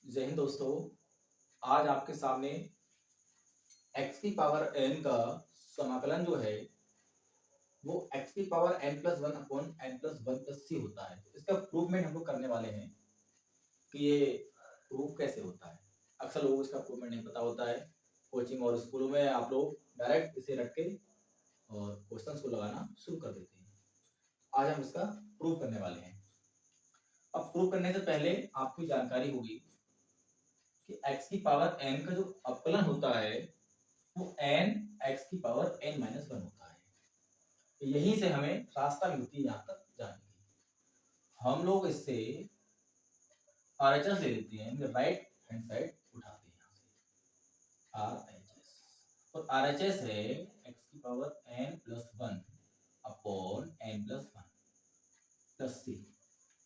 जय हिंद दोस्तों। आज आपके सामने x की पावर n का समाकलन जो है वो x की power n plus one upon n plus one plus C होता है। इसका प्रूवमेंट हम लोग करने वाले हैं कि ये प्रूव कैसे होता है। अक्सर लोगों को इसका प्रूवमेंट नहीं पता होता है। कोचिंग और स्कूलों में आप लोग डायरेक्ट इसे रट के और क्वेश्चंस को लगाना शुरू कर देते हैं। आज हम इसका प्रूव करने वाले हैं। अब प्रूव करने से पहले आपको जानकारी होगी कि x की पावर n का जो अपकलन होता है वो n x की पावर n माइनस वन होता है। यहीं से हमें रास्ता मिलती है यहाँ तक जाने की। हम लोग इससे RHS ले लेते हैं, राइट हैंड साइड उठाते हैं यहाँ से RHS, और RHS है x की power n plus one upon n plus one plus C.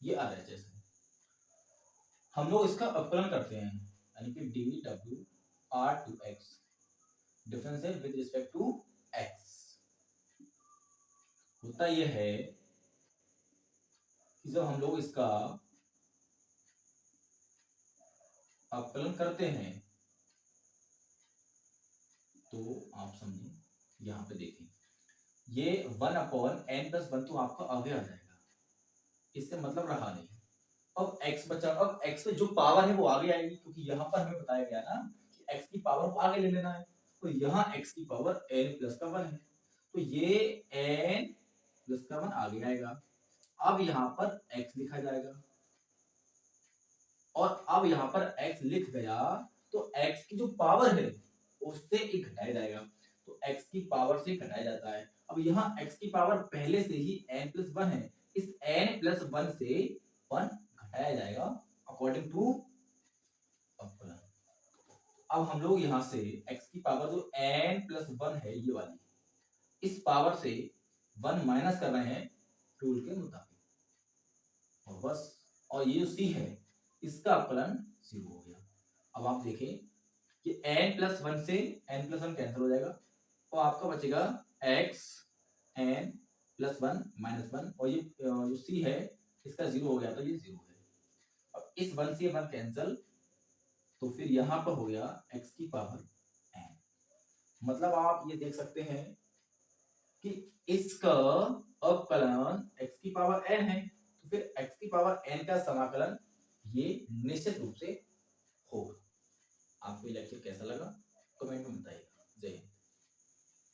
ये RHS है। हम लोग इसका अपकलन करते हैं यानी कि dw r to x difference है विद रिस्पेक्ट टू x। होता यह है कि जब हम लोग इसका अपकलन करते हैं तो आप समझें, यहां पे देखें ये one upon N plus one तो आपका आगे आ जाएगा, इससे मतलब रहा नहीं। अब x बचा, अब x पे जो पावर है वो आगे आएगी क्योंकि यहाँ पर हमें बताया गया ना कि x की पावर को आगे ले लेना है। तो यहाँ x की पावर n प्लस का वन है तो ये n प्लस का वन आगे आएगा। अब यहाँ पर x लिखा जाएगा और अब यहाँ पर x लिख गया तो x की जो पावर है उससे एक घटाया जाएगा। तो x की पावर से घटाया जाता है। अब यहाँ x की पावर पहले से ही n प्लस वन है, इस n प्लस वन से वन घटाया जाएगा अकॉर्डिंग टू अपकलन। अब हम लोग यहाँ से x की पावर जो n प्लस वन है ये वाली, इस पावर से वन माइनस कर रहे हैं रूल के मुताबिक और बस। और ये जो c है इसका अपकलन 0 हो गया। अब आप देखें कि n प्लस वन से n प्लस वन कैंसिल हो जाएगा तो आपका बचेगा x n plus one minus one, और ये जो c है इसका 0 हो गया तो ये 0 है। अब इस वन से वन कैंसिल तो फिर यहाँ पर हो गया x की पावर n। मतलब आप ये देख सकते हैं कि इसका अपकलन x की पावर n है तो फिर x की पावर n का समाकलन ये निश्चित रूप से होगा। आपको ये लेक्चर कैसा लगा कमेंट में बताइएगा। जय हिंद।